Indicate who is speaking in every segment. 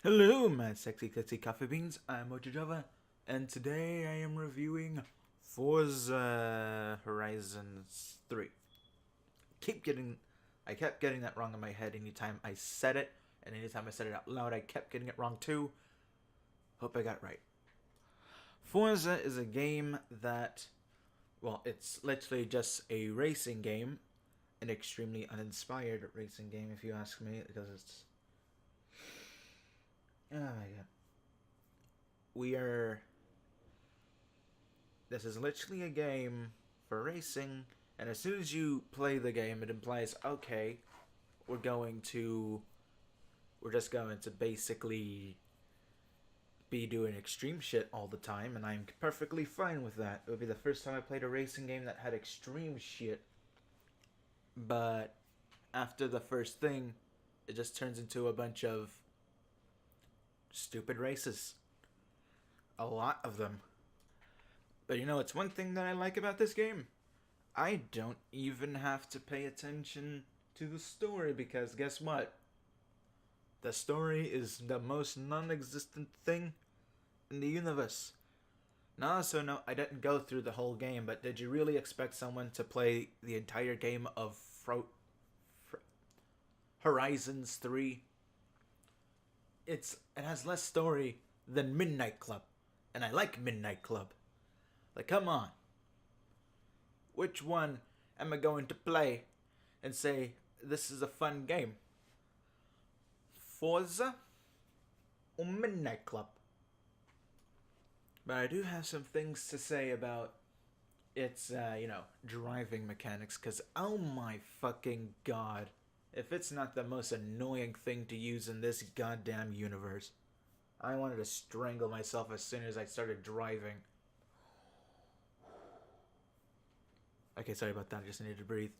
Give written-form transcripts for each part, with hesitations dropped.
Speaker 1: Hello, my sexy coffee beans. I'm Mojojava, and today I am reviewing Forza Horizons 3. Keep getting, I kept getting that wrong in my head anytime I said it, and anytime I said it out loud, I kept getting it wrong too. Hope I got it right. Forza is a game that, well, it's literally just a racing game, an extremely uninspired racing game, if you ask me, because it's. Oh my god. We are This is literally a game for racing, and as soon as you play the game, it implies, okay, we're going to, we're just going to basically be doing extreme shit all the time, and I'm perfectly fine with that. It would be the first time I played a racing game that had extreme shit, but after the first thing, it just turns into a bunch of stupid races. A lot of them. But you know, it's one thing that I like about this game. I don't even have to pay attention to the story because guess what? The story is the most non-existent thing in the universe. Now, so no, I didn't go through the whole game, but did you really expect someone to play the entire game of Horizons 3? It has less story than Midnight Club, and I like Midnight Club. Like, come on. Which one am I going to play and say this is a fun game? Forza or Midnight Club? But I do have some things to say about its, driving mechanics, because oh my fucking god, if it's not the most annoying thing to use in this goddamn universe. I wanted to strangle myself as soon as I started driving. Okay, sorry about that. I just needed to breathe.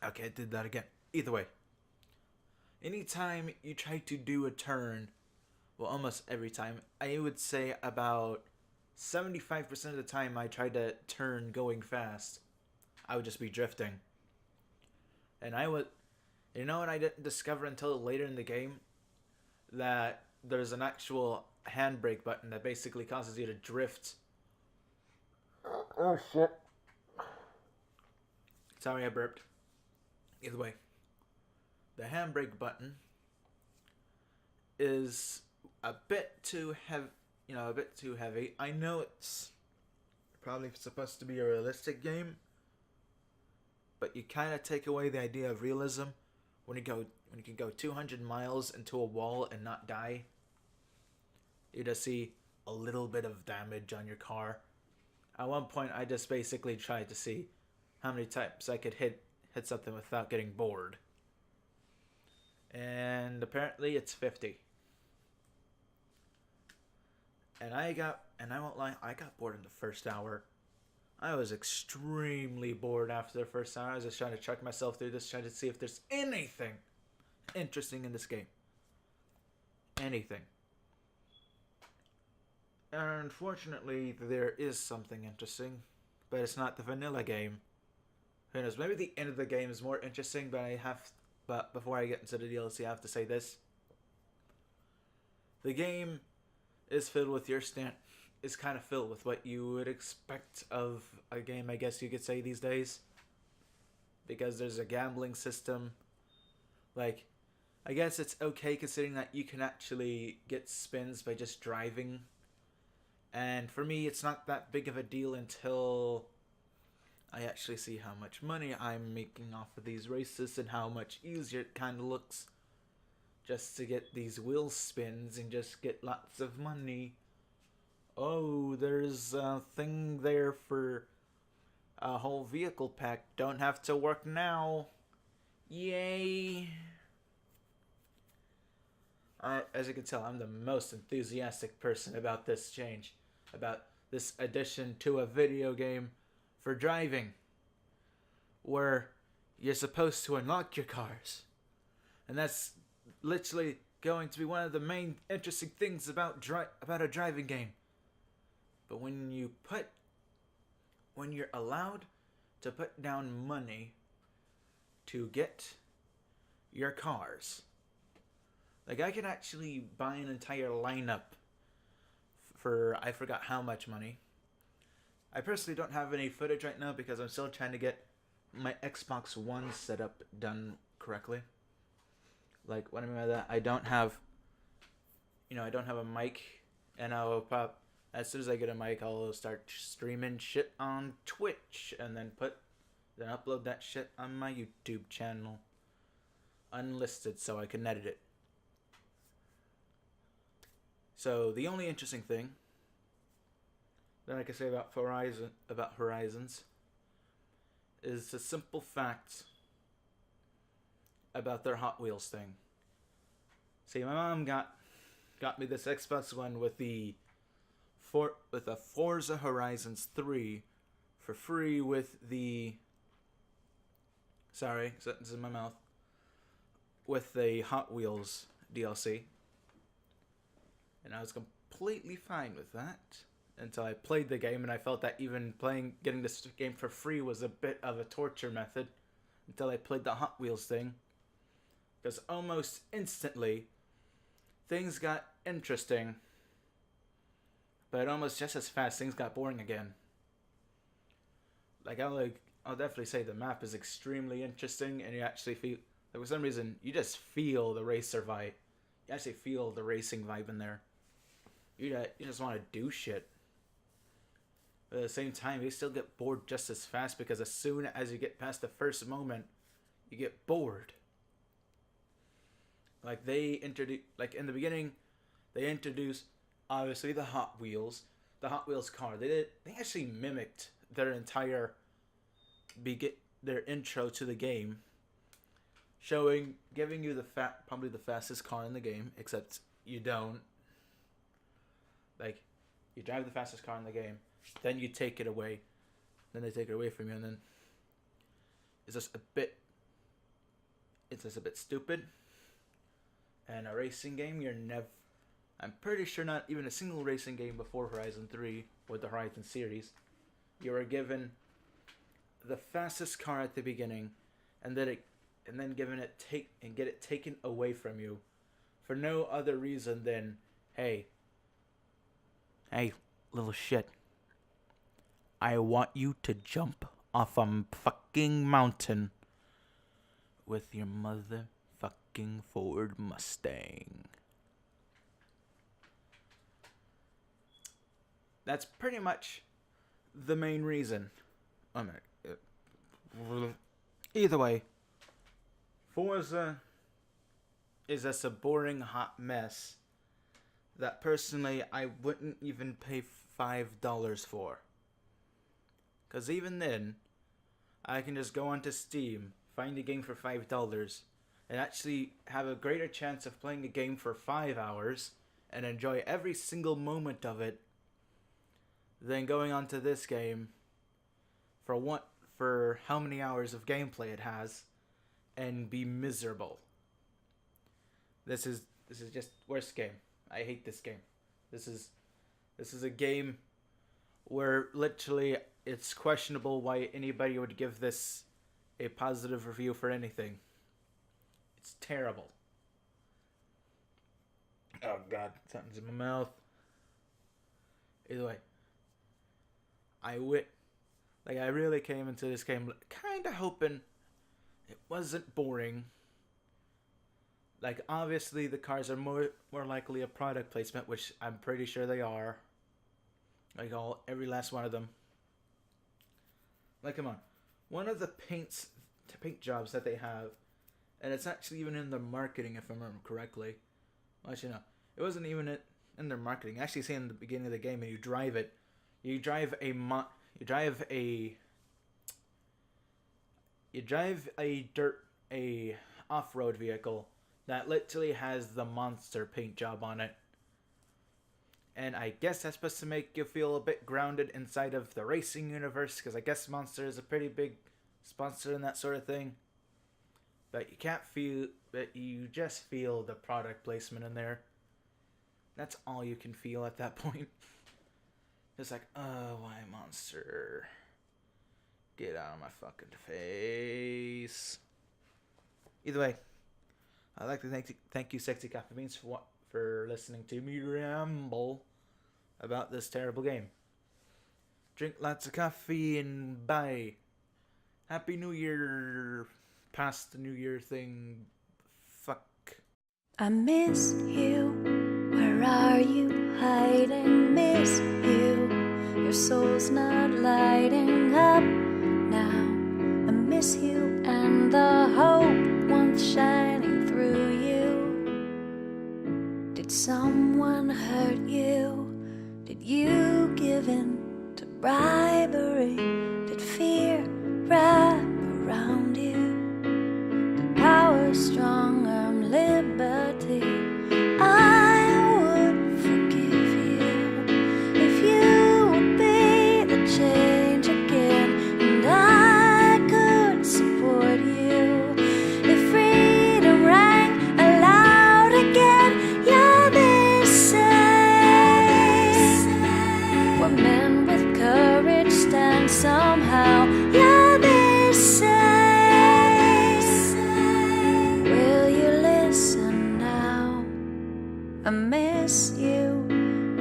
Speaker 1: Okay, I did that again. Either way, anytime you try to do a turn, well, almost every time, I would say about 75% of the time I tried to turn going fast, I would just be drifting. And I would, you know what I didn't discover until later in the game? That there's an actual handbrake button that basically causes you to drift. Oh shit. Sorry I burped. Either way, the handbrake button is a bit too heavy. A bit too heavy. I know it's probably supposed to be a realistic game, but you kind of take away the idea of realism when you can go 200 miles into a wall and not die. You just see a little bit of damage on your car. At one point, I just basically tried to see how many times I could hit something without getting bored. And apparently it's 50. And I won't lie, I got bored in the first hour. I was extremely bored after the first hour. I was just trying to check myself through this, trying to see if there's anything interesting in this game. Anything. And unfortunately, there is something interesting, but it's not the vanilla game. Who knows? Maybe the end of the game is more interesting, but before I get into the DLC, I have to say this: the game is filled with is kind of filled with what you would expect of a game, I guess you could say these days. Because there's a gambling system. Like, I guess it's okay considering that you can actually get spins by just driving. And for me, it's not that big of a deal until I actually see how much money I'm making off of these races and how much easier it kind of looks just to get these wheel spins and just get lots of money. Oh, there's a thing there for a whole vehicle pack. Don't have to work now. Yay. As you can tell, I'm the most enthusiastic person about this change. About this addition to a video game for driving. Where you're supposed to unlock your cars. And that's literally going to be one of the main interesting things about a driving game. But when you're allowed to put down money to get your cars, Like, I can actually buy an entire lineup for I forgot how much money. I personally don't have any footage right now because I'm still trying to get my Xbox One setup done correctly. Like, what I mean by that, I don't have a mic, and I'll pop, as soon as I get a mic, I'll start streaming shit on Twitch, and then upload that shit on my YouTube channel, unlisted, so I can edit it. So the only interesting thing that I can say about Horizons is the simple fact about their Hot Wheels thing. See, my mom got me this Xbox One with a Forza Horizons 3 for free with the sentence in my mouth, with the Hot Wheels DLC. And I was completely fine with that until I played the game, and I felt that even getting this game for free was a bit of a torture method until I played the Hot Wheels thing. Because almost instantly, things got interesting, but almost just as fast, things got boring again. Like, I'll definitely say the map is extremely interesting, and you actually feel, like, for some reason, you just feel the racer vibe. You actually feel the racing vibe in there. You just want to do shit. But at the same time, you still get bored just as fast, because as soon as you get past the first moment, you get bored. Like, in the beginning, they introduced, obviously, the Hot Wheels car. They actually mimicked their entire their intro to the game, giving you probably the fastest car in the game, except you don't. Like, you drive the fastest car in the game, then you take it away, then they take it away from you, and then it's just a bit stupid. And a racing game, I'm pretty sure not even a single racing game before Horizon 3 with the Horizon series, you were given the fastest car at the beginning, and then get it taken away from you for no other reason than, hey, little shit, I want you to jump off a fucking mountain with your motherfucking Ford Mustang. That's pretty much the main reason. Either way, Forza is just a boring hot mess that personally I wouldn't even pay $5 for. Because even then, I can just go onto Steam, find a game for $5, and actually have a greater chance of playing a game for 5 hours and enjoy every single moment of it than going onto this game for how many hours of gameplay it has and be miserable. This is just worst game. I hate this game. This is a game where literally it's questionable why anybody would give this a positive review for anything. It's terrible. Oh god, something's in my mouth. Either way, I really came into this game kind of hoping it wasn't boring. Like, obviously the cars are more likely a product placement, which I'm pretty sure they are. Like, every last one of them. Like, come on. One of the paint jobs that they have, and it's actually even in their marketing, if I remember correctly. Well, actually, no. It wasn't even in their marketing. I actually say in the beginning of the game, and you drive it. You drive a off-road vehicle that literally has the Monster paint job on it. And I guess that's supposed to make you feel a bit grounded inside of the racing universe, because I guess Monster is a pretty big sponsor in that sort of thing. But you just feel the product placement in there. That's all you can feel at that point. It's like, oh, why Monster? Get out of my fucking face. Either way, I'd like to thank you, Sexy Caffeine Beans, for listening to me ramble about this terrible game. Drink lots of coffee and bye. Happy New Year. Past the New Year thing. Fuck.
Speaker 2: I miss you. Where are you hiding? Miss you. Your soul's not lighting up now. I miss you and the hope once shining through you. Did someone hurt you? Did you give in to bribery? Did fear wrap around you? Did power strong arm liberty? I would forgive you if you would be the change again, and I could support you if freedom rang aloud again. Yeah, they say we're men with courage stand somehow. Yeah, they say, will you listen now? I miss you,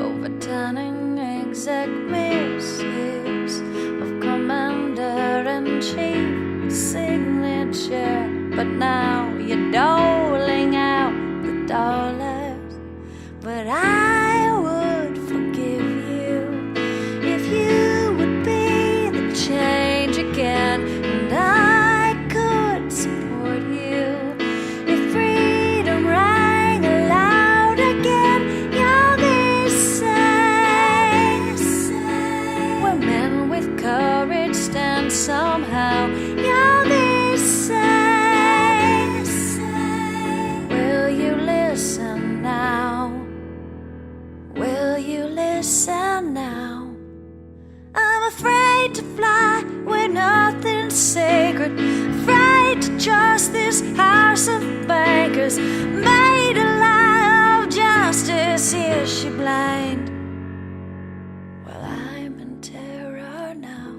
Speaker 2: overturning exec misuse of commander-in-chief signature. But now you're doling out the dollars. But I would forgive you if you would be the change again, and I could support you if freedom rang aloud again. Yeah, they say we're men with courage stand somehow. Yeah, they say, will you listen now? Will you listen now? I'm afraid to fly where nothing's sacred, afraid to trust this house of bankers, made a lie of justice. Is she blind? Well, I'm in terror now.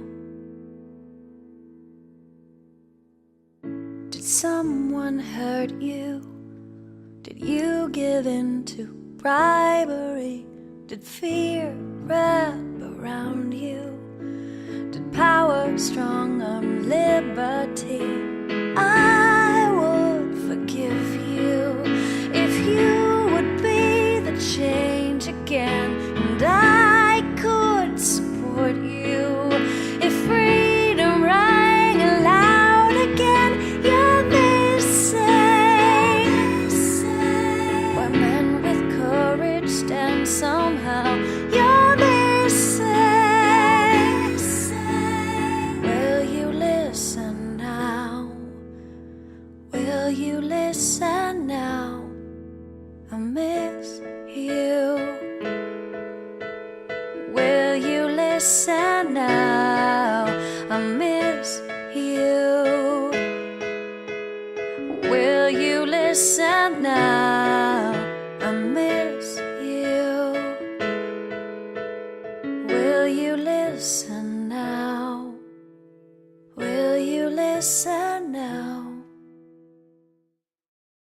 Speaker 2: Did someone hurt you? Did you give in to bribery? Did fear wrap around you? Did power strong arm liberty? I would forgive you if you would be the change again, and I could support you if freedom rang aloud again. Yeah, they say we're men with courage stand somehow. Yeah, they say, will you listen now? Will you listen now? I miss you. Will you listen now? I miss you. Will you listen now? I miss you. Will you listen now? Will you listen?